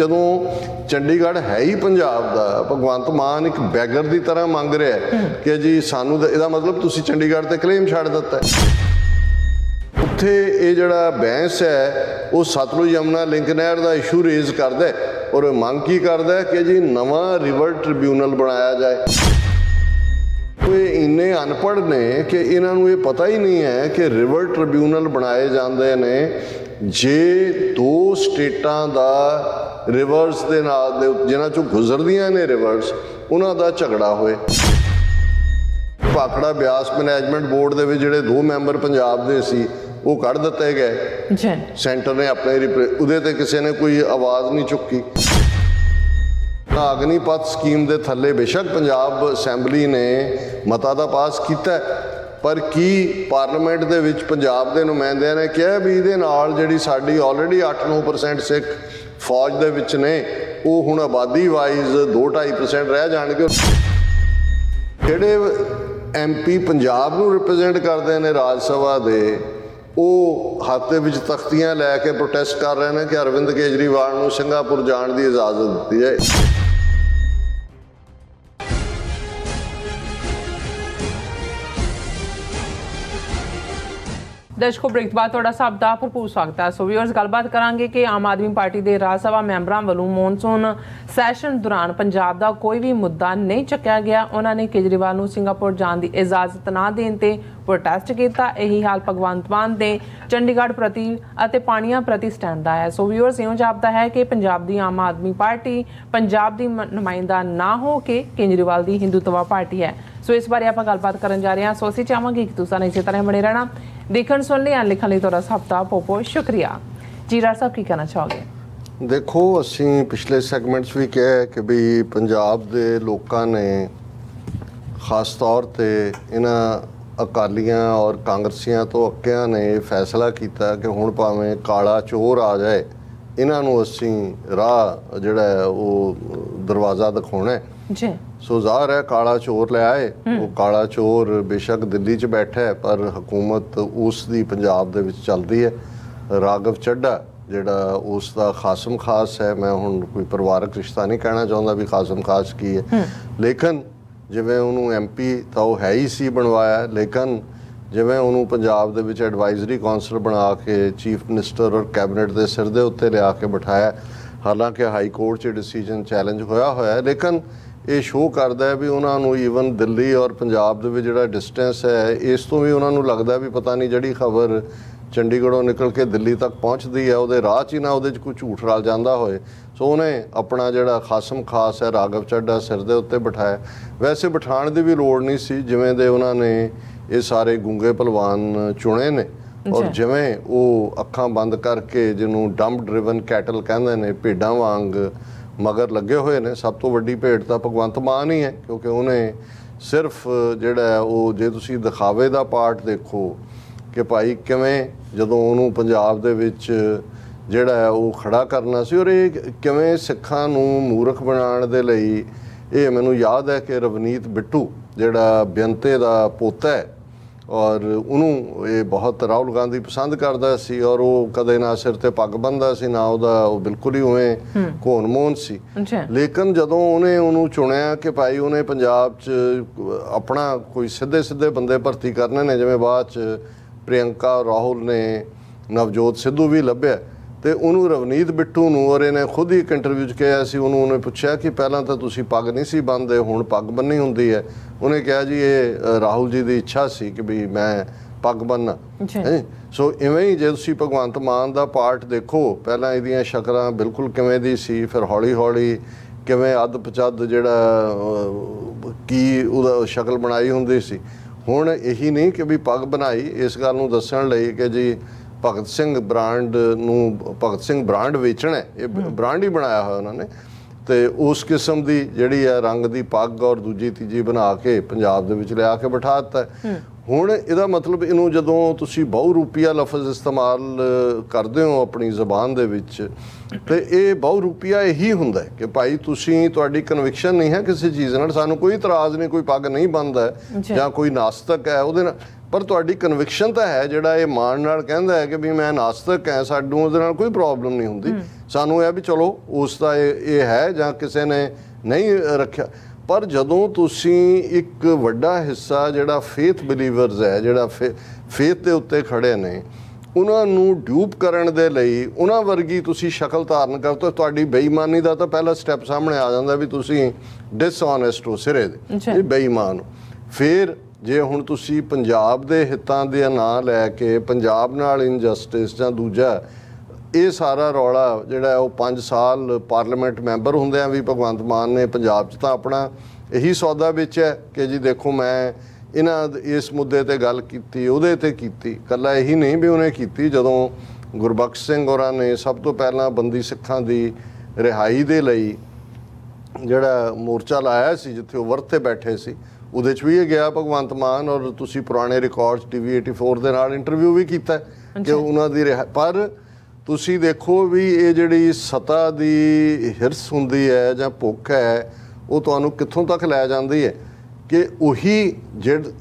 ਜਦੋਂ ਚੰਡੀਗੜ੍ਹ ਹੈ ਹੀ ਪੰਜਾਬ ਦਾ, ਭਗਵੰਤ ਮਾਨ ਇੱਕ ਬੈਗਰ ਦੀ ਤਰ੍ਹਾਂ ਮੰਗ ਰਿਹਾ ਕਿ ਜੀ ਸਾਨੂੰ ਇਹਦਾ ਮਤਲਬ ਤੁਸੀਂ ਚੰਡੀਗੜ੍ਹ ਤੇ ਕਲੇਮ ਛੱਡ ਦਿੱਤਾ। ਉੱਥੇ ਇਹ ਜਿਹੜਾ ਬਹਿਸ ਹੈ ਉਹ ਸਤਲੁਜ ਯਮੁਨਾ ਲਿੰਕ ਨਹਿਰ ਦਾ ਇਸ਼ੂ ਰੇਜ਼ ਕਰਦਾ ਔਰ ਮੰਗ ਕੀ ਕਰਦਾ ਕਿ ਜੀ ਨਵਾਂ ਰਿਵਰ ਟ੍ਰਿਬਿਊਨਲ ਬਣਾਇਆ ਜਾਏ। ਇਹ ਇੰਨੇ ਅਨਪੜ੍ਹ ਨੇ ਕਿ ਇਹਨਾਂ ਨੂੰ ਇਹ ਪਤਾ ਹੀ ਨਹੀਂ ਹੈ ਕਿ ਰਿਵਰ ਟ੍ਰਿਬਿਊਨਲ ਬਣਾਏ ਜਾਂਦੇ ਨੇ ਜੇ ਦੋ ਸਟੇਟਾਂ ਦਾ ਰਿਵਰਸ ਦੇ ਨਾਲ ਜਿਨ੍ਹਾਂ ਚੋਂ ਗੁਜ਼ਰਦੀਆਂ ਨੇ ਰਿਵਰਸ ਉਹਨਾਂ ਦਾ ਝਗੜਾ ਹੋਏ। ਭਾਖੜਾ ਬਿਆਸ ਮੈਨੇਜਮੈਂਟ ਬੋਰਡ ਦੇ ਵਿੱਚ ਜਿਹੜੇ 2 ਮੈਂਬਰ ਪੰਜਾਬ ਦੇ ਸੀ ਉਹ ਕੱਢ ਦਿੱਤੇ ਗਏ। ਸੈਂਟਰ ਨੇ ਆਪਣੇ ਉਹਦੇ ਤੇ ਕਿਸੇ ਨੇ ਕੋਈ ਆਵਾਜ਼ ਨਹੀਂ ਚੁੱਕੀ। ਅਗਨੀਪਥ ਸਕੀਮ ਦੇ ਥੱਲੇ ਬੇਸ਼ੱਕ ਪੰਜਾਬ ਅਸੈਂਬਲੀ ਨੇ ਮਤਾ ਦਾ ਪਾਸ ਕੀਤਾ, ਪਰ ਕੀ ਪਾਰਲੀਮੈਂਟ ਦੇ ਵਿੱਚ ਪੰਜਾਬ ਦੇ ਨੁਮਾਇੰਦਿਆਂ ਨੇ ਕਿਹਾ ਵੀ ਇਹਦੇ ਨਾਲ ਜਿਹੜੀ ਸਾਡੀ ਆਲਰੇਡੀ 8-9% ਸਿੱਖ ਫੌਜ ਦੇ ਵਿੱਚ ਨੇ ਉਹ ਹੁਣ ਆਬਾਦੀ ਵਾਈਜ਼ 2-2.5% ਰਹਿ ਜਾਣਗੇ। ਜਿਹੜੇ MP ਪੰਜਾਬ ਨੂੰ ਰਿਪਰੈਜ਼ੈਂਟ ਕਰਦੇ ਨੇ ਰਾਜ ਸਭਾ ਦੇ, ਉਹ ਹੱਥ ਦੇ ਵਿੱਚ ਤਖਤੀਆਂ ਲੈ ਕੇ ਪ੍ਰੋਟੈਸਟ ਕਰ ਰਹੇ ਨੇ ਕਿ ਅਰਵਿੰਦ ਕੇਜਰੀਵਾਲ ਨੂੰ ਸਿੰਗਾਪੁਰ ਜਾਣ ਦੀ ਇਜਾਜ਼ਤ ਦਿੱਤੀ ਜਾਏ। ਦਰਸ਼ਕੋ ਬ੍ਰੇਕ ਬਾਅਦ ਤੁਹਾਡਾ ਸਭ ਦਾ ਭਰਪੂਰ ਸਵਾਗਤ ਹੈ। ਸੋ ਵੀਅਰਸ, ਗੱਲਬਾਤ ਕਰਾਂਗੇ ਕਿ ਆਮ ਆਦਮੀ ਪਾਰਟੀ ਦੇ ਰਾਜ ਸਭਾ ਮੈਂਬਰਾਂ ਵੱਲੋਂ ਮੌਨਸੂਨ ਸੈਸ਼ਨ ਦੌਰਾਨ ਪੰਜਾਬ ਦਾ ਕੋਈ ਵੀ ਮੁੱਦਾ ਨਹੀਂ ਚੱਕਿਆ ਗਿਆ। ਉਹਨਾਂ ਨੇ ਕੇਜਰੀਵਾਲ ਨੂੰ ਸਿੰਗਾਪੁਰ ਜਾਣ ਦੀ ਇਜਾਜ਼ਤ ਨਾ ਦੇਣ ਤੇ ਪ੍ਰੋਟੈਸਟ ਕੀਤਾ। ਇਹੀ ਹਾਲ ਭਗਵੰਤ ਮਾਨ ਦੇ ਚੰਡੀਗੜ੍ਹ ਪ੍ਰਤੀ ਅਤੇ ਪਾਣੀਆਂ ਪ੍ਰਤੀ ਸਟੈਂਡ ਦਾ ਹੈ। ਸੋ ਵੀਅਰਸ, ਇਉਂ ਜਾਪਦਾ ਹੈ ਕਿ ਪੰਜਾਬ ਦੀ ਆਮ ਆਦਮੀ ਪਾਰਟੀ ਪੰਜਾਬ ਦੀ ਨੁਮਾਇੰਦਾ ਨਾ ਹੋ ਕੇ ਕੇਜਰੀਵਾਲ ਦੀ ਹਿੰਦੂਤਵਾ ਪਾਰਟੀ ਹੈ। ਸੋ ਇਸ ਬਾਰੇ ਆਪਾਂ ਗੱਲਬਾਤ ਕਰਨ ਜਾ ਰਹੇ ਹਾਂ। ਸੋ ਅਸੀਂ ਚਾਹਾਂਗੇ ਕਿ ਤੁਸੀਂ ਇਸੇ ਤਰ੍ਹਾਂ ਬਣੇ ਰਹਿਣਾ। ਦੇਖਣ ਸੁਣ ਲਈ ਲਿਖਣ ਲਈ ਤੁਹਾਡਾ ਸਭ ਦਾ ਬਹੁਤ ਸ਼ੁਕਰੀਆ। ਜੀ ਰਾਜ ਸਾਹਿਬ, ਕੀ ਕਹਿਣਾ ਚਾਹੋਗੇ? ਦੇਖੋ, ਅਸੀਂ ਪਿਛਲੇ ਸੈਗਮੈਂਟਸ ਵੀ ਕਿਹਾ ਕਿ ਵੀ ਪੰਜਾਬ ਦੇ ਲੋਕਾਂ ਨੇ ਖਾਸ ਤੌਰ ਤੇ ਇਹਨਾਂ ਅਕਾਲੀਆਂ ਔਰ ਕਾਂਗਰਸੀਆਂ ਤੋਂ ਅੱਕਿਆਂ ਨੇ ਫੈਸਲਾ ਕੀਤਾ ਕਿ ਹੁਣ ਭਾਵੇਂ ਕਾਲਾ ਚੋਰ ਆ ਜਾਏ, ਇਹਨਾਂ ਨੂੰ ਅਸੀਂ ਰਾਹ ਜਿਹੜਾ ਉਹ ਦਰਵਾਜ਼ਾ ਦਿਖਾਉਣਾ ਜੀ। ਸੋ ਜ਼ਾਹਰ ਹੈ ਕਾਲਾ ਚੋਰ ਲੈ ਆਏ। ਉਹ ਕਾਲਾ ਚੋਰ ਬੇਸ਼ੱਕ ਦਿੱਲੀ 'ਚ ਬੈਠਾ ਹੈ ਪਰ ਹਕੂਮਤ ਉਸ ਦੀ ਪੰਜਾਬ ਦੇ ਵਿੱਚ ਚੱਲਦੀ ਹੈ। ਰਾਘਵ ਚੱਡਾ ਜਿਹੜਾ ਉਸ ਦਾ ਖਾਸਮ ਖਾਸ ਹੈ, ਮੈਂ ਹੁਣ ਕੋਈ ਪਰਿਵਾਰਕ ਰਿਸ਼ਤਾ ਨਹੀਂ ਕਹਿਣਾ ਚਾਹੁੰਦਾ ਵੀ ਖਾਸਮ ਖਾਸ ਕੀ ਹੈ, ਲੇਕਿਨ ਜਿਵੇਂ ਉਹਨੂੰ MP ਤਾਂ ਉਹ ਹੈ ਹੀ ਸੀ ਬਣਵਾਇਆ, ਲੇਕਿਨ ਜਿਵੇਂ ਉਹਨੂੰ ਪੰਜਾਬ ਦੇ ਵਿੱਚ ਐਡਵਾਈਜ਼ਰੀ ਕੌਂਸਲ ਬਣਾ ਕੇ ਚੀਫ ਮਿਨਿਸਟਰ ਔਰ ਕੈਬਨਿਟ ਦੇ ਸਿਰ ਦੇ ਉੱਤੇ ਲਿਆ ਕੇ ਬਿਠਾਇਆ। ਹਾਲਾਂਕਿ ਹਾਈ ਕੋਰਟ 'ਚ ਡਿਸੀਜਨ ਚੈਲੰਜ ਹੋਇਆ, ਲੇਕਿਨ ਇਹ ਸ਼ੋਅ ਕਰਦਾ ਹੈ ਵੀ ਉਹਨਾਂ ਨੂੰ ਈਵਨ ਦਿੱਲੀ ਔਰ ਪੰਜਾਬ ਦੇ ਵਿੱਚ ਜਿਹੜਾ ਡਿਸਟੈਂਸ ਹੈ, ਇਸ ਤੋਂ ਵੀ ਉਹਨਾਂ ਨੂੰ ਲੱਗਦਾ ਵੀ ਪਤਾ ਨਹੀਂ ਜਿਹੜੀ ਖਬਰ ਚੰਡੀਗੜ੍ਹੋਂ ਨਿਕਲ ਕੇ ਦਿੱਲੀ ਤੱਕ ਪਹੁੰਚਦੀ ਹੈ ਉਹਦੇ ਰਾਹ 'ਚ ਹੀ ਨਾ ਉਹਦੇ 'ਚ ਕੋਈ ਝੂਠ ਰਲ ਜਾਂਦਾ ਹੋਏ। ਸੋ ਉਹਨੇ ਆਪਣਾ ਜਿਹੜਾ ਖਾਸਮ ਖਾਸ ਹੈ ਰਾਘਵ ਚੱਡਾ ਸਿਰ ਦੇ ਉੱਤੇ ਬਿਠਾਇਆ। ਵੈਸੇ ਬਿਠਾਉਣ ਦੀ ਵੀ ਲੋੜ ਨਹੀਂ ਸੀ, ਜਿਵੇਂ ਦੇ ਉਹਨਾਂ ਨੇ ਇਹ ਸਾਰੇ ਗੂੰਗੇ ਭਲਵਾਨ ਚੁਣੇ ਨੇ ਔਰ ਜਿਵੇਂ ਉਹ ਅੱਖਾਂ ਬੰਦ ਕਰਕੇ ਜਿਹਨੂੰ ਡੰਪ ਡਰਿਵਨ ਕੈਟਲ ਕਹਿੰਦੇ ਨੇ, ਭੇਡਾਂ ਵਾਂਗ ਮਗਰ ਲੱਗੇ ਹੋਏ ਨੇ। ਸਭ ਤੋਂ ਵੱਡੀ ਭੇਡ ਤਾਂ ਭਗਵੰਤ ਮਾਨ ਹੀ ਹੈ, ਕਿਉਂਕਿ ਉਹਨੇ ਸਿਰਫ ਜਿਹੜਾ ਉਹ ਜੇ ਤੁਸੀਂ ਦਿਖਾਵੇ ਦਾ ਪਾਰਟ ਦੇਖੋ ਕਿ ਭਾਈ ਕਿਵੇਂ ਜਦੋਂ ਉਹਨੂੰ ਪੰਜਾਬ ਦੇ ਵਿੱਚ ਜਿਹੜਾ ਉਹ ਖੜਾ ਕਰਨਾ ਸੀ ਔਰ ਇਹ ਕਿਵੇਂ ਸਿੱਖਾਂ ਨੂੰ ਮੂਰਖ ਬਣਾਉਣ ਦੇ ਲਈ। ਇਹ ਮੈਨੂੰ ਯਾਦ ਹੈ ਕਿ ਰਵਨੀਤ ਬਿੱਟੂ ਜਿਹੜਾ ਬੇਅੰਤੇ ਦਾ ਪੋਤਾ ਹੈ ਔਰ ਉਹਨੂੰ ਇਹ ਬਹੁਤ ਰਾਹੁਲ ਗਾਂਧੀ ਪਸੰਦ ਕਰਦਾ ਸੀ ਔਰ ਉਹ ਕਦੇ ਨਾ ਸਿਰ ਤੇ ਪੱਗ ਬੰਨ੍ਹਦਾ ਸੀ ਨਾ ਉਹਦਾ ਉਹ ਬਿਲਕੁਲ ਹੀ ਉਵੇਂ ਘੋਣ ਮੋਹਨ ਸੀ। ਲੇਕਿਨ ਜਦੋਂ ਉਹਨੂੰ ਚੁਣਿਆ ਕਿ ਭਾਈ ਉਹਨੇ ਪੰਜਾਬ 'ਚ ਆਪਣਾ ਕੋਈ ਸਿੱਧੇ ਬੰਦੇ ਭਰਤੀ ਕਰਨੇ ਨੇ, ਜਿਵੇਂ ਬਾਅਦ 'ਚ ਪ੍ਰਿਯੰਕਾ ਰਾਹੁਲ ਨੇ ਨਵਜੋਤ ਸਿੱਧੂ ਵੀ ਲੱਭਿਆ, ਤੇ ਉਹਨੂੰ ਰਵਨੀਤ ਬਿੱਟੂ ਨੂੰ ਔਰ ਇਹਨੇ ਖੁਦ ਹੀ ਇੱਕ ਇੰਟਰਵਿਊ 'ਚ ਕਿਹਾ ਸੀ, ਉਹਨੇ ਪੁੱਛਿਆ ਕਿ ਪਹਿਲਾਂ ਤਾਂ ਤੁਸੀਂ ਪੱਗ ਨਹੀਂ ਸੀ ਬੰਨ੍ਹਦੇ, ਹੁਣ ਪੱਗ ਬੰਨ੍ਹਣੀ ਹੁੰਦੀ ਹੈ। ਉਹਨੇ ਕਿਹਾ ਜੀ ਇਹ ਰਾਹੁਲ ਜੀ ਦੀ ਇੱਛਾ ਸੀ ਕਿ ਵੀ ਮੈਂ ਪੱਗ ਬੰਨ੍ਹਾਂ। ਸੋ ਇਵੇਂ ਹੀ ਜੇ ਤੁਸੀਂ ਭਗਵੰਤ ਮਾਨ ਦਾ ਪਾਰਟ ਦੇਖੋ, ਪਹਿਲਾਂ ਇਹਦੀਆਂ ਸ਼ਕਲਾਂ ਬਿਲਕੁਲ ਕਿਵੇਂ ਦੀ ਸੀ, ਫਿਰ ਹੌਲੀ ਕਿਵੇਂ ਅੱਧ ਪਚੱਧ ਜਿਹੜਾ ਕੀ ਉਹਦਾ ਸ਼ਕਲ ਬਣਾਈ ਹੁੰਦੀ ਸੀ। ਹੁਣ ਇਹੀ ਨਹੀਂ ਕਿ ਵੀ ਪੱਗ ਬਣਾਈ ਇਸ ਗੱਲ ਨੂੰ ਦੱਸਣ ਲਈ ਕਿ ਜੀ ਭਗਤ ਸਿੰਘ ਬ੍ਰਾਂਡ ਵੇਚਣਾ, ਇਹ ਬ੍ਰਾਂਡ ਹੀ ਬਣਾਇਆ ਹੋਇਆ ਉਹਨਾਂ ਨੇ, ਤੇ ਉਸ ਕਿਸਮ ਦੀ ਜਿਹੜੀ ਹੈ ਰੰਗ ਦੀ ਪੱਗ ਔਰ ਦੂਜੀ ਤੀਜੀ ਬਣਾ ਕੇ ਪੰਜਾਬ ਦੇ ਵਿੱਚ ਲਿਆ ਕੇ ਬਿਠਾ ਦਿੱਤਾ। ਹੁਣ ਇਹਦਾ ਮਤਲਬ ਇਹਨੂੰ ਜਦੋਂ ਤੁਸੀਂ ਬਹੁਰੂਪੀਆ ਲਫ਼ਜ਼ ਇਸਤੇਮਾਲ ਕਰਦੇ ਹੋ ਆਪਣੀ ਜ਼ਬਾਨ ਦੇ ਵਿੱਚ, ਤੇ ਇਹ ਬਹੁਰੂਪੀਆ ਇਹੀ ਹੁੰਦਾ ਕਿ ਭਾਈ ਤੁਸੀਂ ਤੁਹਾਡੀ ਕਨਵਿਕਸ਼ਨ ਨਹੀਂ ਹੈ ਕਿਸੇ ਚੀਜ਼ ਨਾਲ, ਸਾਨੂੰ ਕੋਈ ਇਤਰਾਜ਼ ਨਹੀਂ, ਕੋਈ ਪੱਗ ਨਹੀਂ ਬੰਨ੍ਹਦਾ ਜਾਂ ਕੋਈ ਨਾਸਤਕ ਹੈ ਉਹਦੇ ਨਾਲ, ਪਰ ਤੁਹਾਡੀ ਕਨਵਿਕਸ਼ਨ ਤਾਂ ਹੈ, ਜਿਹੜਾ ਇਹ ਮਾਣ ਨਾਲ ਕਹਿੰਦਾ ਹੈ ਕਿ ਵੀ ਮੈਂ ਨਾਸਤਕ ਹੈ, ਸਾਨੂੰ ਉਹਦੇ ਨਾਲ ਕੋਈ ਪ੍ਰੋਬਲਮ ਨਹੀਂ ਹੁੰਦੀ। ਸਾਨੂੰ ਇਹ ਵੀ ਚਲੋ ਉਸ ਦਾ ਇਹ ਹੈ ਜਾਂ ਕਿਸੇ ਨੇ ਨਹੀਂ ਰੱਖਿਆ। ਪਰ ਜਦੋਂ ਤੁਸੀਂ ਇੱਕ ਵੱਡਾ ਹਿੱਸਾ ਜਿਹੜਾ ਫੇਥ ਬਿਲੀਵਰਸ ਹੈ, ਜਿਹੜਾ ਫੇਥ ਦੇ ਉੱਤੇ ਖੜੇ ਨੇ, ਉਹਨਾਂ ਨੂੰ ਡਿਊਪ ਕਰਨ ਦੇ ਲਈ ਉਹਨਾਂ ਵਰਗੀ ਤੁਸੀਂ ਸ਼ਕਲ ਧਾਰਨ ਕਰ ਤੋ ਤੁਹਾਡੀ ਬੇਈਮਾਨੀ ਦਾ ਤਾਂ ਪਹਿਲਾ ਸਟੈਪ ਸਾਹਮਣੇ ਆ ਜਾਂਦਾ ਵੀ ਤੁਸੀਂ ਡਿਸਓਨੈਸਟ ਹੋ, ਸਿਰੇ ਦੇ ਬੇਈਮਾਨ ਹੋ। ਫਿਰ ਜੇ ਹੁਣ ਤੁਸੀਂ ਪੰਜਾਬ ਦੇ ਹਿੱਤਾਂ ਦੇ ਨਾਂ ਲੈ ਕੇ ਪੰਜਾਬ ਨਾਲ ਇਨਜਸਟਿਸ ਜਾਂ ਦੂਜਾ ਇਹ ਸਾਰਾ ਰੌਲਾ ਜਿਹੜਾ ਉਹ 5 ਸਾਲ ਪਾਰਲੀਮੈਂਟ ਮੈਂਬਰ ਹੁੰਦਿਆਂ ਵੀ ਭਗਵੰਤ ਮਾਨ ਨੇ ਪੰਜਾਬ 'ਚ ਤਾਂ ਆਪਣਾ ਇਹੀ ਸੌਦਾ ਵੇਚਿਆ ਕਿ ਜੀ ਦੇਖੋ ਮੈਂ ਇਹਨਾਂ ਇਸ ਮੁੱਦੇ ਤੇ ਗੱਲ ਕੀਤੀ, ਉਹਦੇ ਤੇ ਕੀਤੀ। ਇਕੱਲਾ ਇਹੀ ਨਹੀਂ ਵੀ ਉਹਨੇ ਕੀਤੀ, ਜਦੋਂ ਗੁਰਬਖਸ਼ ਸਿੰਘ ਹੋਰਾਂ ਨੇ ਸਭ ਤੋਂ ਪਹਿਲਾਂ ਬੰਦੀ ਸਿੱਖਾਂ ਦੀ ਰਿਹਾਈ ਦੇ ਲਈ ਜਿਹੜਾ ਮੋਰਚਾ ਲਾਇਆ ਸੀ, ਜਿੱਥੇ ਉਹ ਵਰਤ ਤੇ ਬੈਠੇ ਸੀ, ਉਹਦੇ 'ਚ ਵੀ ਇਹ ਗਿਆ ਭਗਵੰਤ ਮਾਨ। ਔਰ ਤੁਸੀਂ ਪੁਰਾਣੇ ਰਿਕਾਰਡਸ TV 84 ਦੇ ਨਾਲ ਇੰਟਰਵਿਊ ਵੀ ਕੀਤਾ ਕਿ ਉਹਨਾਂ ਦੀ ਪਰ ਤੁਸੀਂ ਦੇਖੋ ਵੀ ਇਹ ਜਿਹੜੀ ਸੱਤਾ ਦੀ ਹਿਰਸ ਹੁੰਦੀ ਹੈ ਜਾਂ ਭੁੱਖ ਹੈ, ਉਹ ਤੁਹਾਨੂੰ ਕਿੱਥੋਂ ਤੱਕ ਲੈ ਜਾਂਦੀ ਹੈ ਕਿ ਉਹੀ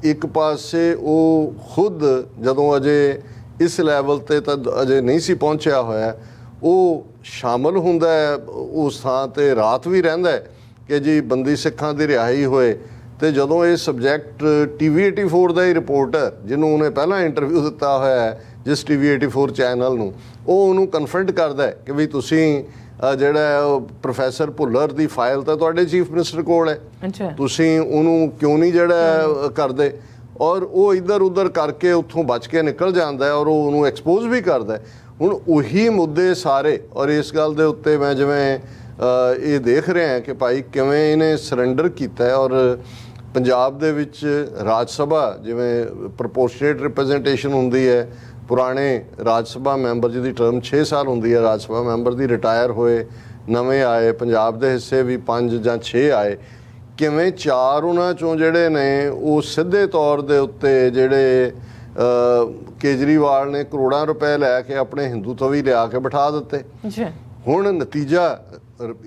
ਇੱਕ ਪਾਸੇ ਉਹ ਖੁਦ ਜਦੋਂ ਅਜੇ ਇਸ ਲੈਵਲ ਤੇ ਤਾਂ ਅਜੇ ਨਹੀਂ ਸੀ ਪਹੁੰਚਿਆ ਹੋਇਆ, ਉਹ ਸ਼ਾਮਲ ਹੁੰਦਾ ਹੈ ਉਸ ਥਾਂ ਤੇ, ਰਾਤ ਵੀ ਰਹਿੰਦਾ ਹੈ ਕਿ ਜੀ ਬੰਦੀ ਸਿੱਖਾਂ ਦੀ ਰਿਹਾਈ ਹੋਏ। ਤੇ ਜਦੋਂ ਇਹ ਸਬਜੈਕਟ TV 84 ਦਾ ਹੀ ਰਿਪੋਰਟਰ, ਜਿਹਨੂੰ ਉਹਨੇ ਪਹਿਲਾਂ ਇੰਟਰਵਿਊ ਦਿੱਤਾ ਹੋਇਆ ਹੈ ਜਿਸ TV 84 ਚੈਨਲ ਨੂੰ, ਉਹ ਉਹਨੂੰ ਕਨਫਰੰਟ ਕਰਦਾ ਹੈ ਕਿ ਵੀ ਤੁਸੀਂ ਜਿਹੜਾ ਪ੍ਰੋਫੈਸਰ ਭੁੱਲਰ ਦੀ ਫਾਈਲ ਤਾਂ ਤੁਹਾਡੇ ਚੀਫ ਮਿਨਿਸਟਰ ਕੋਲ ਹੈ, ਤੁਸੀਂ ਉਹਨੂੰ ਕਿਉਂ ਨਹੀਂ ਜਿਹੜਾ ਕਰਦੇ। ਔਰ ਉਹ ਇੱਧਰ ਉੱਧਰ ਕਰਕੇ ਉੱਥੋਂ ਬਚ ਕੇ ਨਿਕਲ ਜਾਂਦਾ ਹੈ ਔਰ ਉਹ ਉਹਨੂੰ ਐਕਸਪੋਜ਼ ਵੀ ਕਰਦਾ। ਹੁਣ ਉਹੀ ਮੁੱਦੇ ਸਾਰੇ, ਔਰ ਇਸ ਗੱਲ ਦੇ ਉੱਤੇ ਮੈਂ ਜਿਵੇਂ ਇਹ ਦੇਖ ਰਿਹਾ ਕਿ ਭਾਈ ਕਿਵੇਂ ਇਹਨੇ ਸਰੈਂਡਰ ਕੀਤਾ ਹੈ। ਔਰ ਪੰਜਾਬ ਦੇ ਵਿੱਚ ਰਾਜ ਸਭਾ ਜਿਵੇਂ ਪ੍ਰਪੋਰਸ਼ਨੇਟ ਰਿਪਰੈਜ਼ੈਂਟੇਸ਼ਨ ਹੁੰਦੀ ਹੈ, ਪੁਰਾਣੇ ਰਾਜ ਸਭਾ ਮੈਂਬਰ ਜਿਹਦੀ ਟਰਮ 6 ਸਾਲ ਹੁੰਦੀ ਹੈ ਰਾਜ ਸਭਾ ਮੈਂਬਰ ਦੀ, ਰਿਟਾਇਰ ਹੋਏ, ਨਵੇਂ ਆਏ, ਪੰਜਾਬ ਦੇ ਹਿੱਸੇ ਵੀ 5 ਜਾਂ 6 ਆਏ, ਕਿਵੇਂ 4 ਉਹਨਾਂ ਚੋਂ ਜਿਹੜੇ ਨੇ ਉਹ ਸਿੱਧੇ ਤੌਰ ਦੇ ਉੱਤੇ ਜਿਹੜੇ ਕੇਜਰੀਵਾਲ ਨੇ ਕਰੋੜਾਂ ਰੁਪਏ ਲੈ ਕੇ ਆਪਣੇ ਹਿੰਦੂ ਤਵੀ ਲਿਆ ਕੇ ਬਿਠਾ ਦਿੱਤੇ। ਹੁਣ ਨਤੀਜਾ,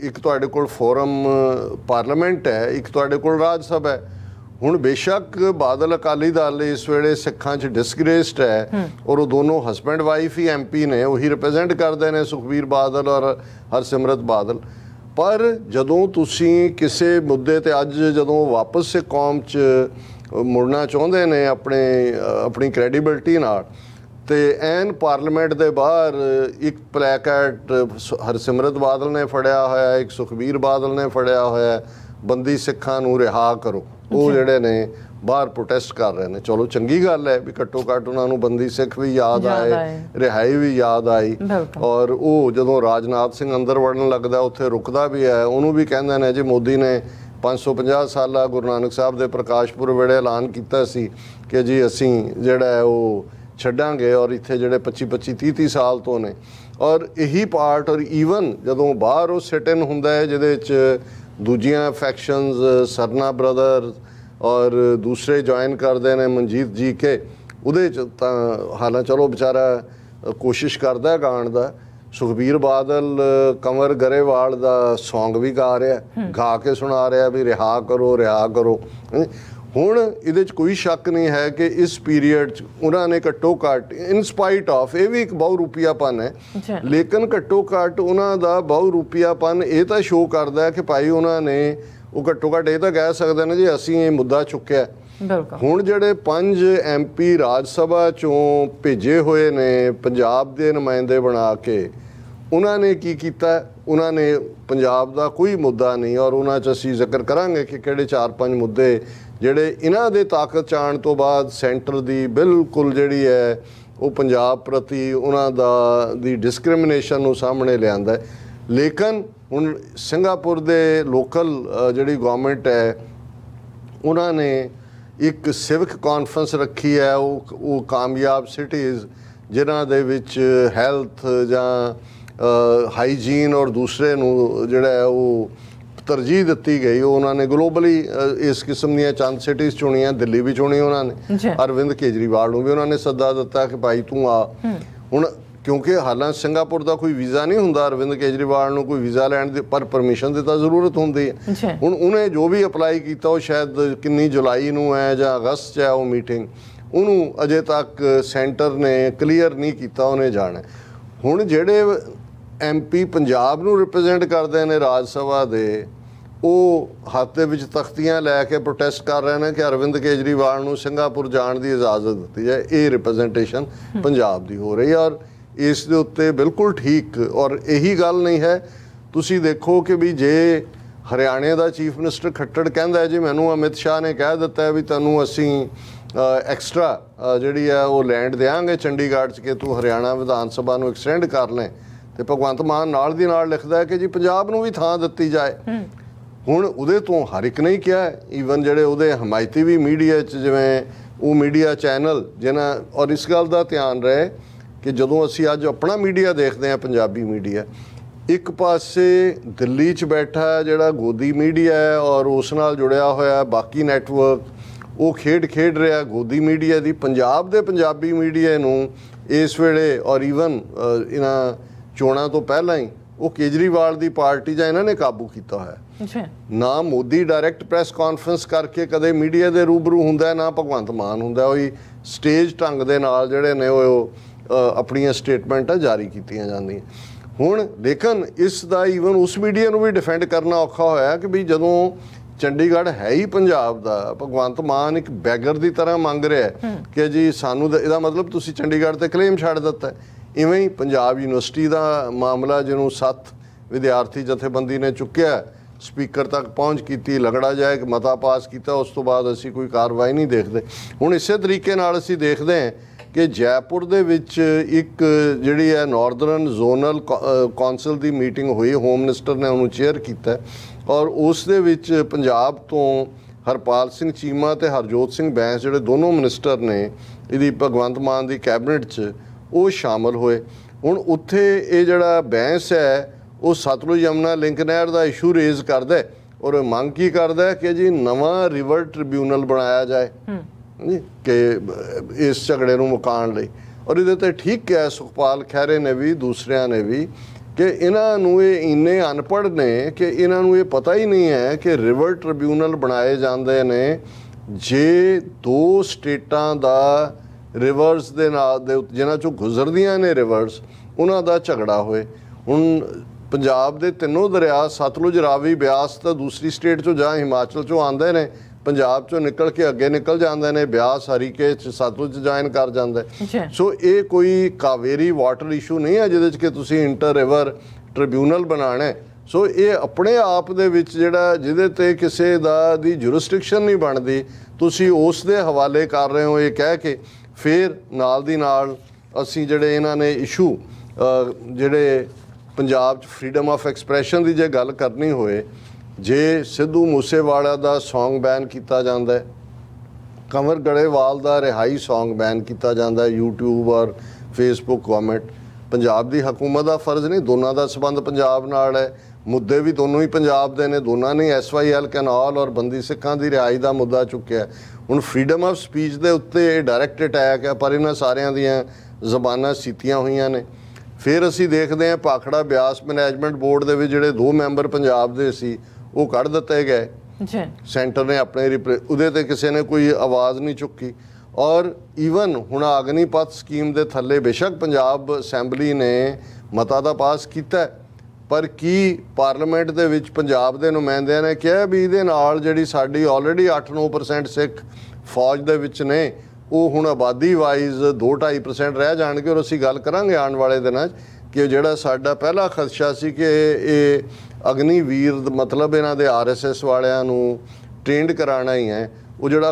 ਇੱਕ ਤੁਹਾਡੇ ਕੋਲ ਫੋਰਮ ਪਾਰਲੀਮੈਂਟ ਹੈ, ਇੱਕ ਤੁਹਾਡੇ ਕੋਲ ਰਾਜ ਸਭਾ ਹੈ। ਹੁਣ ਬੇਸ਼ੱਕ ਬਾਦਲ ਅਕਾਲੀ ਦਲ ਇਸ ਵੇਲੇ ਸਿੱਖਾਂ 'ਚ ਡਿਸਗ੍ਰੇਸਡ ਹੈ ਔਰ ਉਹ ਦੋਨੋਂ ਹਸਬੈਂਡ ਵਾਈਫ ਹੀ MP ਨੇ, ਉਹੀ ਰਿਪਰੈਜ਼ੈਂਟ ਕਰਦੇ ਨੇ, ਸੁਖਬੀਰ ਬਾਦਲ ਔਰ ਹਰਸਿਮਰਤ ਬਾਦਲ। ਪਰ ਜਦੋਂ ਤੁਸੀਂ ਕਿਸੇ ਮੁੱਦੇ ਤੇ ਅੱਜ ਜਦੋਂ ਵਾਪਸ ਸੇ ਕੌਮ 'ਚ ਮੁੜਨਾ ਚਾਹੁੰਦੇ ਨੇ ਆਪਣੀ ਕ੍ਰੈਡੀਬਿਲਿਟੀ ਨਾਲ, ਤੇ ਐਨ ਪਾਰਲੀਮੈਂਟ ਦੇ ਬਾਹਰ ਇੱਕ ਪਲੈਕਾਰਡ ਹਰਸਿਮਰਤ ਬਾਦਲ ਨੇ ਫੜਿਆ ਹੋਇਆ, ਇੱਕ ਸੁਖਬੀਰ ਬਾਦਲ ਨੇ ਫੜਿਆ ਹੋਇਆ, ਬੰਦੀ ਸਿੱਖਾਂ ਨੂੰ ਰਿਹਾ ਕਰੋ। ਉਹ ਜਿਹੜੇ ਨੇ ਬਾਹਰ ਪ੍ਰੋਟੈਸਟ ਕਰ ਰਹੇ ਨੇ। ਚਲੋ ਚੰਗੀ ਗੱਲ ਹੈ ਵੀ ਘੱਟੋ ਘੱਟ ਉਹਨਾਂ ਨੂੰ ਬੰਦੀ ਸਿੱਖ ਵੀ ਯਾਦ ਆਏ, ਰਿਹਾਈ ਵੀ ਯਾਦ ਆਈ। ਔਰ ਉਹ ਜਦੋਂ ਰਾਜਨਾਥ ਸਿੰਘ ਅੰਦਰ ਵੜਨ ਲੱਗਦਾ ਉੱਥੇ ਰੁਕਦਾ ਵੀ ਹੈ, ਉਹਨੂੰ ਵੀ ਕਹਿੰਦੇ ਨੇ ਜੀ ਮੋਦੀ ਨੇ 550 ਸਾਲਾ ਗੁਰੂ ਨਾਨਕ ਸਾਹਿਬ ਦੇ ਪ੍ਰਕਾਸ਼ ਪੁਰਬ ਵੇਲੇ ਐਲਾਨ ਕੀਤਾ ਸੀ ਕਿ ਜੀ ਅਸੀਂ ਜਿਹੜਾ ਹੈ ਉਹ ਛੱਡਾਂਗੇ, ਔਰ ਇੱਥੇ ਜਿਹੜੇ 25 30 ਸਾਲ ਤੋਂ ਨੇ। ਔਰ ਇਹੀ ਪਾਰਟ, ਔਰ ਈਵਨ ਜਦੋਂ ਬਾਹਰ ਉਹ ਸਿਟ ਇਨ ਹੁੰਦਾ ਹੈ ਜਿਹਦੇ 'ਚ ਦੂਜੀਆਂ ਫੈਕਸ਼ਨਸ, ਸਰਨਾ ਬ੍ਰਦਰਸ ਔਰ ਦੂਸਰੇ ਜੁਆਇਨ ਕਰਦੇ ਨੇ, ਮਨਜੀਤ ਜੀ ਕੇ, ਉਹਦੇ 'ਚ ਤਾਂ ਹਾਲਾਂ ਚਲੋ ਵਿਚਾਰਾ ਕੋਸ਼ਿਸ਼ ਕਰਦਾ ਗਾਣ ਦਾ। ਸੁਖਬੀਰ ਬਾਦਲ ਕੰਵਰ ਗਰੇਵਾਲ ਦਾ ਸੌਂਗ ਵੀ ਗਾ ਰਿਹਾ, ਗਾ ਕੇ ਸੁਣਾ ਰਿਹਾ ਵੀ ਰਿਹਾ ਕਰੋ, ਰਿਹਾ ਕਰੋ। ਹੁਣ ਇਹਦੇ 'ਚ ਕੋਈ ਸ਼ੱਕ ਨਹੀਂ ਹੈ ਕਿ ਇਸ ਪੀਰੀਅਡ 'ਚ ਉਹਨਾਂ ਨੇ ਘੱਟੋ ਘੱਟ, ਇਨ ਸਪਾਈਟ ਆਫ ਇਹ ਵੀ ਇੱਕ ਬਹੁ ਰੂਪੀਆਪਨ ਹੈ, ਲੇਕਿਨ ਘੱਟੋ ਘੱਟ ਉਹਨਾਂ ਦਾ ਬਹੁ ਰੂਪੀਆਪਨ ਇਹ ਤਾਂ ਸ਼ੋਅ ਕਰਦਾ ਹੈ ਕਿ ਭਾਈ ਉਹਨਾਂ ਨੇ, ਉਹ ਘੱਟੋ ਘੱਟ ਇਹ ਤਾਂ ਕਹਿ ਸਕਦੇ ਨੇ ਜੀ ਅਸੀਂ ਇਹ ਮੁੱਦਾ ਚੁੱਕਿਆ। ਹੁਣ ਜਿਹੜੇ 5 MP ਰਾਜ ਸਭਾ 'ਚੋਂ ਭੇਜੇ ਹੋਏ ਨੇ ਪੰਜਾਬ ਦੇ ਨੁਮਾਇੰਦੇ ਬਣਾ ਕੇ, ਉਹਨਾਂ ਨੇ ਕੀ ਕੀਤਾ? ਉਹਨਾਂ ਨੇ ਪੰਜਾਬ ਦਾ ਕੋਈ ਮੁੱਦਾ ਨਹੀਂ, ਔਰ ਉਹਨਾਂ 'ਚ ਅਸੀਂ ਜ਼ਿਕਰ ਕਰਾਂਗੇ ਕਿ ਕਿਹੜੇ 4-5 ਮੁੱਦੇ ਜਿਹੜੇ ਇਹਨਾਂ ਦੇ ਤਾਕਤ 'ਚ ਆਉਣ ਤੋਂ ਬਾਅਦ ਸੈਂਟਰ ਦੀ ਬਿਲਕੁਲ ਜਿਹੜੀ ਹੈ ਉਹ ਪੰਜਾਬ ਪ੍ਰਤੀ ਉਹਨਾਂ ਦੀ ਡਿਸਕ੍ਰਿਮੀਨੇਸ਼ਨ ਨੂੰ ਸਾਹਮਣੇ ਲਿਆਂਦਾ ਹੈ। ਲੇਕਿਨ ਹੁਣ ਸਿੰਗਾਪੁਰ ਦੇ ਲੋਕਲ ਜਿਹੜੀ ਗਵਰਨਮੈਂਟ ਹੈ, ਉਹਨਾਂ ਨੇ ਇੱਕ ਸਿਵਿਕ ਕਾਨਫਰੰਸ ਰੱਖੀ ਹੈ। ਉਹ ਕਾਮਯਾਬ ਸਿਟੀਜ਼ ਜਿਨ੍ਹਾਂ ਦੇ ਵਿੱਚ ਹੈਲਥ ਜਾਂ ਹਾਈਜੀਨ ਔਰ ਦੂਸਰੇ ਨੂੰ ਜਿਹੜਾ ਹੈ ਉਹ ਤਰਜੀਹ ਦਿੱਤੀ ਗਈ, ਉਹ ਉਹਨਾਂ ਨੇ ਗਲੋਬਲੀ ਇਸ ਕਿਸਮ ਦੀਆਂ ਚੰਦ ਸਿਟੀਜ਼ ਚੁਣੀਆਂ। ਦਿੱਲੀ ਵੀ ਚੁਣੀ ਉਹਨਾਂ ਨੇ, ਅਰਵਿੰਦ ਕੇਜਰੀਵਾਲ ਨੂੰ ਵੀ ਉਹਨਾਂ ਨੇ ਸੱਦਾ ਦਿੱਤਾ ਕਿ ਭਾਈ ਤੂੰ ਆ। ਹੁਣ ਕਿਉਂਕਿ ਹਾਲਾਂ ਸਿੰਗਾਪੁਰ ਦਾ ਕੋਈ ਵੀਜ਼ਾ ਨਹੀਂ ਹੁੰਦਾ, ਅਰਵਿੰਦ ਕੇਜਰੀਵਾਲ ਨੂੰ ਕੋਈ ਵੀਜ਼ਾ ਲੈਣ ਦੀ ਪਰ ਪਰਮਿਸ਼ਨ ਦੀ ਤਾਂ ਜ਼ਰੂਰਤ ਹੁੰਦੀ ਹੈ। ਹੁਣ ਉਹਨੇ ਜੋ ਵੀ ਅਪਲਾਈ ਕੀਤਾ ਉਹ ਸ਼ਾਇਦ ਕਿੰਨੀ ਜੁਲਾਈ ਨੂੰ ਹੈ ਜਾਂ ਅਗਸਤ 'ਚ ਹੈ ਉਹ ਮੀਟਿੰਗ, ਉਹਨੂੰ ਅਜੇ ਤੱਕ ਸੈਂਟਰ ਨੇ ਕਲੀਅਰ ਨਹੀਂ ਕੀਤਾ ਉਹਨੇ ਜਾਣਾ। ਹੁਣ ਜਿਹੜੇ MP ਪੰਜਾਬ ਨੂੰ ਰਿਪਰੈਜ਼ੈਂਟ ਕਰਦੇ ਨੇ ਰਾਜ ਸਭਾ ਦੇ, ਉਹ ਹੱਥ ਦੇ ਵਿੱਚ ਤਖਤੀਆਂ ਲੈ ਕੇ ਪ੍ਰੋਟੈਸਟ ਕਰ ਰਹੇ ਨੇ ਕਿ ਅਰਵਿੰਦ ਕੇਜਰੀਵਾਲ ਨੂੰ ਸਿੰਗਾਪੁਰ ਜਾਣ ਦੀ ਇਜਾਜ਼ਤ ਦਿੱਤੀ ਜਾਏ। ਇਹ ਰਿਪਰੈਜ਼ੈਂਟੇਸ਼ਨ ਪੰਜਾਬ ਦੀ ਹੋ ਰਹੀ ਹੈ ਔਰ ਇਸ ਦੇ ਉੱਤੇ ਬਿਲਕੁਲ ਠੀਕ ਔਰ ਇਹੀ ਗੱਲ ਨਹੀਂ ਹੈ। ਤੁਸੀਂ ਦੇਖੋ ਕਿ ਵੀ ਜੇ ਹਰਿਆਣੇ ਦਾ ਚੀਫ ਮਿਨਿਸਟਰ ਖੱਟੜ ਕਹਿੰਦਾ ਹੈ ਜੀ ਮੈਨੂੰ ਅਮਿਤ ਸ਼ਾਹ ਨੇ ਕਹਿ ਦਿੱਤਾ ਹੈ ਵੀ ਤੈਨੂੰ ਅਸੀਂ ਐਕਸਟਰਾ ਜਿਹੜੀ ਹੈ ਉਹ ਲੈਂਡ ਦੇਵਾਂਗੇ ਚੰਡੀਗੜ੍ਹ 'ਚ ਕਿ ਤੂੰ ਹਰਿਆਣਾ ਵਿਧਾਨ ਸਭਾ ਨੂੰ ਐਕਸਟੈਂਡ ਕਰ ਲੈ, ਤੇ ਭਗਵੰਤ ਮਾਨ ਨਾਲ ਦੀ ਨਾਲ ਲਿਖਦਾ ਹੈ ਕਿ ਜੀ ਪੰਜਾਬ ਨੂੰ ਵੀ ਥਾਂ ਦਿੱਤੀ ਜਾਏ। ਹੁਣ ਉਹਦੇ ਤੋਂ ਹਰ ਇੱਕ ਨੇ ਕਿਹਾ, ਈਵਨ ਜਿਹੜੇ ਉਹਦੇ ਹਮਾਇਤੀ ਵੀ ਮੀਡੀਆ 'ਚ ਜਿਵੇਂ ਉਹ ਮੀਡੀਆ ਚੈਨਲ ਜਿਹਨਾਂ, ਔਰ ਇਸ ਗੱਲ ਦਾ ਧਿਆਨ ਰਹੇ ਕਿ ਜਦੋਂ ਅਸੀਂ ਅੱਜ ਆਪਣਾ ਮੀਡੀਆ ਦੇਖਦੇ ਹਾਂ ਪੰਜਾਬੀ ਮੀਡੀਆ, ਇੱਕ ਪਾਸੇ ਦਿੱਲੀ 'ਚ ਬੈਠਾ ਜਿਹੜਾ ਗੋਦੀ ਮੀਡੀਆ ਹੈ ਔਰ ਉਸ ਨਾਲ ਜੁੜਿਆ ਹੋਇਆ ਬਾਕੀ ਨੈਟਵਰਕ, ਉਹ ਖੇਡ ਰਿਹਾ ਗੋਦੀ ਮੀਡੀਆ ਦੀ। ਪੰਜਾਬ ਦੇ ਪੰਜਾਬੀ ਮੀਡੀਆ ਨੂੰ ਇਸ ਵੇਲੇ ਔਰ ਈਵਨ ਇਹਨਾਂ ਚੋਣਾਂ ਤੋਂ ਪਹਿਲਾਂ ਹੀ ਉਹ ਕੇਜਰੀਵਾਲ ਦੀ ਪਾਰਟੀ ਜਾਂ ਇਹਨਾਂ ਨੇ ਕਾਬੂ ਕੀਤਾ ਹੋਇਆ। ਨਾ ਮੋਦੀ ਡਾਇਰੈਕਟ ਪ੍ਰੈਸ ਕਾਨਫਰੰਸ ਕਰਕੇ ਕਦੇ ਮੀਡੀਆ ਦੇ ਰੂਬਰੂ ਹੁੰਦਾ, ਨਾ ਭਗਵੰਤ ਮਾਨ ਹੁੰਦਾ। ਉਹੀ ਸਟੇਜ ਢੰਗ ਦੇ ਨਾਲ ਜਿਹੜੇ ਨੇ ਉਹ ਆਪਣੀਆਂ ਸਟੇਟਮੈਂਟਾਂ ਜਾਰੀ ਕੀਤੀਆਂ ਜਾਂਦੀਆਂ। ਹੁਣ ਲੇਕਿਨ ਇਸ ਦਾ ਈਵਨ ਉਸ ਮੀਡੀਆ ਨੂੰ ਵੀ ਡਿਫੈਂਡ ਕਰਨਾ ਔਖਾ ਹੋਇਆ ਕਿ ਵੀ ਜਦੋਂ ਚੰਡੀਗੜ੍ਹ ਹੈ ਹੀ ਪੰਜਾਬ ਦਾ, ਭਗਵੰਤ ਮਾਨ ਇੱਕ ਬੈਗਰ ਦੀ ਤਰ੍ਹਾਂ ਮੰਗ ਰਿਹਾ ਕਿ ਜੀ ਸਾਨੂੰ ਇਹਦਾ ਮਤਲਬ ਤੁਸੀਂ ਚੰਡੀਗੜ੍ਹ ਤੇ ਕਲੇਮ ਛੱਡ ਦਿੱਤਾ। ਇਵੇਂ ਹੀ ਪੰਜਾਬ ਯੂਨੀਵਰਸਿਟੀ ਦਾ ਮਾਮਲਾ ਜਿਹਨੂੰ 7 ਵਿਦਿਆਰਥੀ ਜਥੇਬੰਦੀ ਨੇ ਚੁੱਕਿਆ, ਸਪੀਕਰ ਤੱਕ ਪਹੁੰਚ ਕੀਤੀ, ਲਗੜਾ ਜਾਏ ਕਿ ਮਤਾ ਪਾਸ ਕੀਤਾ, ਉਸ ਤੋਂ ਬਾਅਦ ਅਸੀਂ ਕੋਈ ਕਾਰਵਾਈ ਨਹੀਂ ਦੇਖਦੇ। ਹੁਣ ਇਸੇ ਤਰੀਕੇ ਨਾਲ ਅਸੀਂ ਦੇਖਦੇ ਹਾਂ ਕਿ ਜੈਪੁਰ ਦੇ ਵਿੱਚ ਇੱਕ ਜਿਹੜੀ ਹੈ ਨਾਰਦਰਨ ਜ਼ੋਨਲ ਕੌਂਸਲ ਦੀ ਮੀਟਿੰਗ ਹੋਈ, ਹੋਮ ਮਿਨਿਸਟਰ ਨੇ ਉਹਨੂੰ ਚੇਅਰ ਕੀਤਾ ਔਰ ਉਸ ਦੇ ਵਿੱਚ ਪੰਜਾਬ ਤੋਂ ਹਰਪਾਲ ਸਿੰਘ ਚੀਮਾ ਤੇ ਹਰਜੋਤ ਸਿੰਘ ਬੈਂਸ ਜਿਹੜੇ ਦੋਨੋਂ ਮਿਨਿਸਟਰ ਨੇ ਇਹਦੀ ਭਗਵੰਤ ਮਾਨ ਦੀ ਕੈਬਨਿਟ 'ਚ, ਉਹ ਸ਼ਾਮਲ ਹੋਏ। ਹੁਣ ਉੱਥੇ ਇਹ ਜਿਹੜਾ ਬੈਂਸ ਹੈ ਉਹ ਸਤਲੁਜ ਯਮੁਨਾ ਲਿੰਕ ਨਹਿਰ ਦਾ ਇਸ਼ੂ ਰੇਜ਼ ਕਰਦਾ ਔਰ ਮੰਗ ਕੀ ਕਰਦਾ ਕਿ ਜੀ ਨਵਾਂ ਰਿਵਰ ਟ੍ਰਿਬਿਊਨਲ ਬਣਾਇਆ ਜਾਏ ਜੀ ਕਿ ਇਸ ਝਗੜੇ ਨੂੰ ਮੁਕਾਉਣ ਲਈ। ਔਰ ਇਹਦੇ ਤੇ ਠੀਕ ਕਿਹਾ ਸੁਖਪਾਲ ਖਹਿਰੇ ਨੇ ਵੀ, ਦੂਸਰਿਆਂ ਨੇ ਵੀ, ਕਿ ਇਹਨਾਂ ਨੂੰ ਇਹ ਇੰਨੇ ਅਨਪੜ੍ਹ ਨੇ ਕਿ ਇਹਨਾਂ ਨੂੰ ਇਹ ਪਤਾ ਹੀ ਨਹੀਂ ਹੈ ਕਿ ਰਿਵਰ ਟ੍ਰਿਬਿਊਨਲ ਬਣਾਏ ਜਾਂਦੇ ਨੇ ਜੇ 2 ਸਟੇਟਾਂ ਦਾ ਰਿਵਰਸ ਦੇ ਨਾਲ ਦੇ ਜਿਹਨਾਂ 'ਚੋਂ ਗੁਜ਼ਰਦੀਆਂ ਨੇ ਰਿਵਰਸ, ਉਹਨਾਂ ਦਾ ਝਗੜਾ ਹੋਏ। ਹੁਣ ਪੰਜਾਬ ਦੇ ਤਿੰਨੋਂ ਦਰਿਆ ਸਤਲੁਜ, ਰਾਵੀ, ਬਿਆਸ ਤਾਂ ਦੂਸਰੀ ਸਟੇਟ 'ਚੋਂ ਜਾਂ ਹਿਮਾਚਲ 'ਚੋਂ ਆਉਂਦੇ ਨੇ, ਪੰਜਾਬ 'ਚੋਂ ਨਿਕਲ ਕੇ ਅੱਗੇ ਨਿਕਲ ਜਾਂਦੇ ਨੇ, ਬਿਆਸ ਹਰੀਕੇ 'ਚ ਸਤਲੁਜ ਜੁਆਇਨ ਕਰ ਜਾਂਦਾ। ਸੋ ਇਹ ਕੋਈ ਕਾਵੇਰੀ ਵਾਟਰ ਇਸ਼ੂ ਨਹੀਂ ਹੈ ਜਿਹਦੇ 'ਚ ਕਿ ਤੁਸੀਂ ਇੰਟਰ ਰਿਵਰ ਟ੍ਰਿਬਿਊਨਲ ਬਣਾਉਣਾ। ਸੋ ਇਹ ਆਪਣੇ ਆਪ ਦੇ ਵਿੱਚ ਜਿਹੜਾ ਜਿਹਦੇ ਤੇ ਕਿਸੇ ਦਾ ਦੀ ਜੁਰਿਸਡਿਕਸ਼ਨ ਨਹੀਂ ਬਣਦੀ, ਤੁਸੀਂ ਉਸ ਦੇ ਹਵਾਲੇ ਕਰ ਰਹੇ ਹੋ ਇਹ ਕਹਿ ਕੇ। ਫਿਰ ਨਾਲ ਦੀ ਨਾਲ ਅਸੀਂ ਜਿਹੜੇ ਇਹਨਾਂ ਨੇ ਇਸ਼ੂ ਜਿਹੜੇ ਪੰਜਾਬ 'ਚ ਫਰੀडम ਆਫ ਐਕਸਪ੍ਰੈਸ਼ਨ ਦੀ ਜੇ ਗੱਲ ਕਰਨੀ ਹੋਏ, ਜੇ ਸਿੱਧੂ ਮੂਸੇਵਾਲਾ ਦਾ ਸੌਂਗ ਬੈਨ ਕੀਤਾ ਜਾਂਦਾ ਹੈ, ਕੰਵਰ ਗੜੇਵਾਲ ਦਾ ਰਿਹਾਈ ਸੌਂਗ ਬੈਨ ਕੀਤਾ ਜਾਂਦਾ ਹੈ YouTube ਔਰ Facebook ਗਵਰਨਮੈਂਟ, ਪੰਜਾਬ ਦੀ ਹਕੂਮਤ ਦਾ ਫਰਜ਼ ਨਹੀਂ, ਦੋਨਾਂ ਦਾ ਸੰਬੰਧ ਪੰਜਾਬ ਨਾਲ ਹੈ, ਮੁੱਦੇ ਵੀ ਦੋਨੋਂ ਹੀ ਪੰਜਾਬ ਦੇ ਨੇ, ਦੋਨਾਂ ਨੇ SYL ਕੈਨਾਲ ਔਰ ਬੰਦੀ ਸਿੱਖਾਂ ਦੀ ਰਿਹਾਈ ਦਾ ਮੁੱਦਾ ਚੁੱਕਿਆ। ਹੁਣ ਫਰੀडम ਆਫ ਸਪੀਚ ਦੇ ਉੱਤੇ ਇਹ ਡਾਇਰੈਕਟ ਅਟੈਕ ਹੈ, ਪਰ ਇਹਨਾਂ ਸਾਰਿਆਂ ਦੀਆਂ ਜ਼ਬਾਨਾਂ ਸੀਤੀਆਂ ਹੋਈਆਂ ਨੇ। ਫਿਰ ਅਸੀਂ ਦੇਖਦੇ ਹਾਂ ਭਾਖੜਾ ਬਿਆਸ ਮੈਨੇਜਮੈਂਟ ਬੋਰਡ ਦੇ ਵਿੱਚ ਜਿਹੜੇ 2 ਮੈਂਬਰ ਪੰਜਾਬ ਦੇ ਸੀ ਉਹ ਕੱਢ ਦਿੱਤੇ ਗਏ। ਸੈਂਟਰ ਨੇ ਆਪਣੇ ਉਹਦੇ ਤੇ ਕਿਸੇ ਨੇ ਕੋਈ ਆਵਾਜ਼ ਨਹੀਂ ਚੁੱਕੀ। ਔਰ ਈਵਨ ਹੁਣ ਅਗਨੀਪਥ ਸਕੀਮ ਦੇ ਥੱਲੇ ਬੇਸ਼ੱਕ ਪੰਜਾਬ ਅਸੈਂਬਲੀ ਨੇ ਮਤਾ ਦਾ ਪਾਸ ਕੀਤਾ, ਪਰ ਕੀ ਪਾਰਲੀਮੈਂਟ ਦੇ ਵਿੱਚ ਪੰਜਾਬ ਦੇ ਨੁਮਾਇੰਦਿਆਂ ਨੇ ਕਿਹਾ ਵੀ ਇਹਦੇ ਨਾਲ ਜਿਹੜੀ ਸਾਡੀ ਆਲਰੇਡੀ 8-9% ਸਿੱਖ ਫੌਜ ਦੇ ਵਿੱਚ ਨੇ, ਉਹ ਹੁਣ ਆਬਾਦੀ ਵਾਈਜ਼ 2-2.5% ਰਹਿ ਜਾਣਗੇ। ਔਰ ਅਸੀਂ ਗੱਲ ਕਰਾਂਗੇ ਆਉਣ ਵਾਲੇ ਦਿਨਾਂ 'ਚ ਕਿ ਜਿਹੜਾ ਸਾਡਾ ਪਹਿਲਾ ਖਦਸ਼ਾ ਸੀ ਕਿ ਇਹ ਅਗਨੀਵੀਰ ਮਤਲਬ ਇਹਨਾਂ ਦੇ RSS ਵਾਲਿਆਂ ਨੂੰ ਟ੍ਰੇਨਡ ਕਰਾਉਣਾ ਹੀ ਹੈ, ਉਹ ਜਿਹੜਾ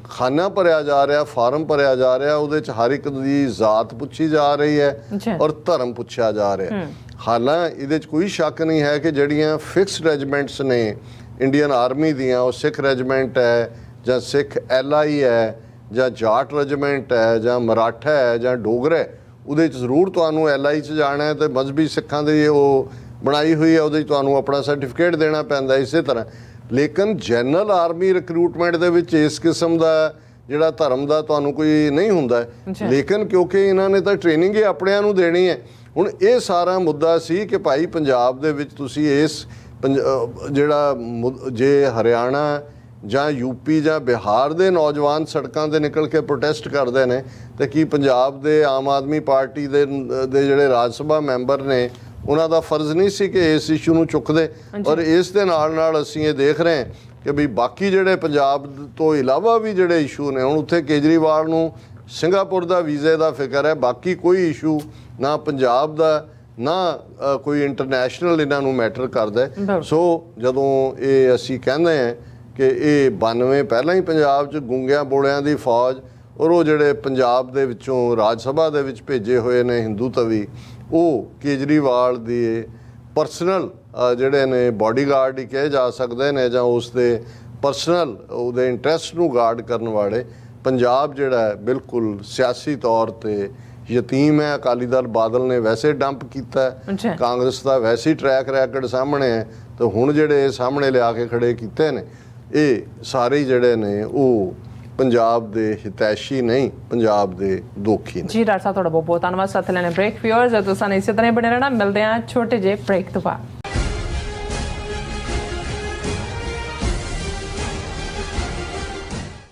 ਖਾਨਾ ਭਰਿਆ ਜਾ ਰਿਹਾ, ਫਾਰਮ ਭਰਿਆ ਜਾ ਰਿਹਾ, ਉਹਦੇ 'ਚ ਹਰ ਇੱਕ ਦੀ ਜ਼ਾਤ ਪੁੱਛੀ ਜਾ ਰਹੀ ਹੈ ਔਰ ਧਰਮ ਪੁੱਛਿਆ ਜਾ ਰਿਹਾ। ਹਾਲਾਂਕਿ ਇਹਦੇ 'ਚ ਕੋਈ ਸ਼ੱਕ ਨਹੀਂ ਹੈ ਕਿ ਜਿਹੜੀਆਂ ਫਿਕਸਡ ਰੈਜੀਮੈਂਟਸ ਨੇ ਇੰਡੀਅਨ ਆਰਮੀ ਦੀਆਂ, ਉਹ ਸਿੱਖ ਰੈਜੀਮੈਂਟ ਹੈ ਜਾਂ ਸਿੱਖ LI ਹੈ ਜਾਂ ਜਾਟ ਰੈਜੀਮੈਂਟ ਹੈ ਜਾਂ ਮਰਾਠਾ ਹੈ ਜਾਂ ਡੋਗਰਾ, ਉਹਦੇ 'ਚ ਜ਼ਰੂਰ ਤੁਹਾਨੂੰ LI 'ਚ ਜਾਣਾ ਹੈ ਤੇ ਮਜ਼ਹਬੀ ਸਿੱਖਾਂ ਦੀ ਉਹ ਬਣਾਈ ਹੋਈ ਹੈ, ਉਹਦੇ 'ਚ ਤੁਹਾਨੂੰ ਆਪਣਾ ਸਰਟੀਫਿਕੇਟ ਦੇਣਾ ਪੈਂਦਾ ਇਸੇ ਤਰ੍ਹਾਂ। ਲੇਕਿਨ ਜਨਰਲ ਆਰਮੀ ਰਿਕਰੂਟਮੈਂਟ ਦੇ ਵਿੱਚ ਇਸ ਕਿਸਮ ਦਾ ਜਿਹੜਾ ਧਰਮ ਦਾ ਤੁਹਾਨੂੰ ਕੋਈ ਨਹੀਂ ਹੁੰਦਾ। ਲੇਕਿਨ ਕਿਉਂਕਿ ਇਹਨਾਂ ਨੇ ਤਾਂ ਟ੍ਰੇਨਿੰਗ ਹੀ ਆਪਣਿਆਂ ਨੂੰ ਦੇਣੀ ਹੈ। ਹੁਣ ਇਹ ਸਾਰਾ ਮੁੱਦਾ ਸੀ ਕਿ ਭਾਈ ਪੰਜਾਬ ਦੇ ਵਿੱਚ ਤੁਸੀਂ ਇਸ ਜਿਹੜਾ ਜੇ ਹਰਿਆਣਾ ਜਾਂ ਯੂਪੀ ਜਾਂ ਬਿਹਾਰ ਦੇ ਨੌਜਵਾਨ ਸੜਕਾਂ ਤੇ ਨਿਕਲ ਕੇ ਪ੍ਰੋਟੈਸਟ ਕਰਦੇ ਨੇ ਤੇ ਕੀ ਪੰਜਾਬ ਦੇ ਆਮ ਆਦਮੀ ਪਾਰਟੀ ਦੇ ਜਿਹੜੇ ਰਾਜ ਸਭਾ ਮੈਂਬਰ ਨੇ ਉਹਨਾਂ ਦਾ ਫਰਜ਼ ਨਹੀਂ ਸੀ ਕਿ ਇਸ ਇਸ਼ੂ ਨੂੰ ਚੁੱਕਦੇ? ਔਰ ਇਸ ਦੇ ਨਾਲ ਅਸੀਂ ਇਹ ਦੇਖ ਰਹੇ ਹਾਂ ਕਿ ਵੀ ਬਾਕੀ ਜਿਹੜੇ ਪੰਜਾਬ ਤੋਂ ਇਲਾਵਾ ਵੀ ਜਿਹੜੇ ਇਸ਼ੂ ਨੇ, ਹੁਣ ਉੱਥੇ ਕੇਜਰੀਵਾਲ ਨੂੰ ਸਿੰਗਾਪੁਰ ਦਾ ਵੀਜ਼ੇ ਦਾ ਫਿਕਰ ਹੈ, ਬਾਕੀ ਕੋਈ ਇਸ਼ੂ ਨਾ ਪੰਜਾਬ ਦਾ ਨਾ ਕੋਈ ਇੰਟਰਨੈਸ਼ਨਲ ਇਹਨਾਂ ਨੂੰ ਮੈਟਰ ਕਰਦਾ। ਸੋ ਜਦੋਂ ਇਹ ਅਸੀਂ ਕਹਿੰਦੇ ਹਾਂ ਕਿ ਇਹ 92 ਪਹਿਲਾਂ ਹੀ ਪੰਜਾਬ 'ਚ ਗੂੰਗਿਆਂ ਬੋਲਿਆਂ ਦੀ ਫੌਜ ਔਰ ਉਹ ਜਿਹੜੇ ਪੰਜਾਬ ਦੇ ਵਿੱਚੋਂ ਰਾਜ ਸਭਾ ਦੇ ਵਿੱਚ ਭੇਜੇ ਹੋਏ ਨੇ ਹਿੰਦੂ ਤਵੀ, ਉਹ ਕੇਜਰੀਵਾਲ ਦੀ ਪਰਸਨਲ ਜਿਹੜੇ ਨੇ ਬਾਡੀਗਾਰਡ ਹੀ ਕਹੇ ਜਾ ਸਕਦੇ ਨੇ ਜਾਂ ਉਸ ਦੇ ਪਰਸਨਲ ਉਹਦੇ ਇੰਟਰਸਟ ਨੂੰ ਗਾਰਡ ਕਰਨ ਵਾਲੇ। ਪੰਜਾਬ ਜਿਹੜਾ ਬਿਲਕੁਲ ਸਿਆਸੀ ਤੌਰ ਤੇ ਯਤੀਮ ਹੈ। ਅਕਾਲੀ ਦਲ ਬਾਦਲ ਨੇ ਵੈਸੇ ਡੰਪ ਕੀਤਾ, ਕਾਂਗਰਸ ਦਾ ਵੈਸੇ ਹੀ ਟਰੈਕ ਰੈਕਡ ਸਾਹਮਣੇ ਹੈ, ਤੇ ਹੁਣ ਜਿਹੜੇ ਸਾਹਮਣੇ ਲਿਆ ਕੇ ਖੜੇ ਕੀਤੇ ਨੇ ਇਹ ਸਾਰੇ ਜਿਹੜੇ ਨੇ ਉਹ ਪੰਜਾਬ ਦੇ ਹਿਤੈਸ਼ੀ ਨਹੀਂ, ਪੰਜਾਬ ਦੇ ਦੋਖੀ ਨੇ। ਜੀ ਡਾਕਟਰ ਸਾਹਿਬ ਤੁਹਾਡਾ ਬਹੁਤ ਬਹੁਤ ਧੰਨਵਾਦ। ਸਾਥ ਲੈਣੇ ਬ੍ਰੇਕ। ਵਿਊਅਰਸ ਤੁਸੀਂ ਇਸੇ ਤਰ੍ਹਾਂ ਬਣੇ ਰਹਿਣਾ, ਮਿਲਦੇ ਹਾਂ ਛੋਟੇ ਜਿਹੇ ਬ੍ਰੇਕ ਤੋਂ ਬਾਅਦ।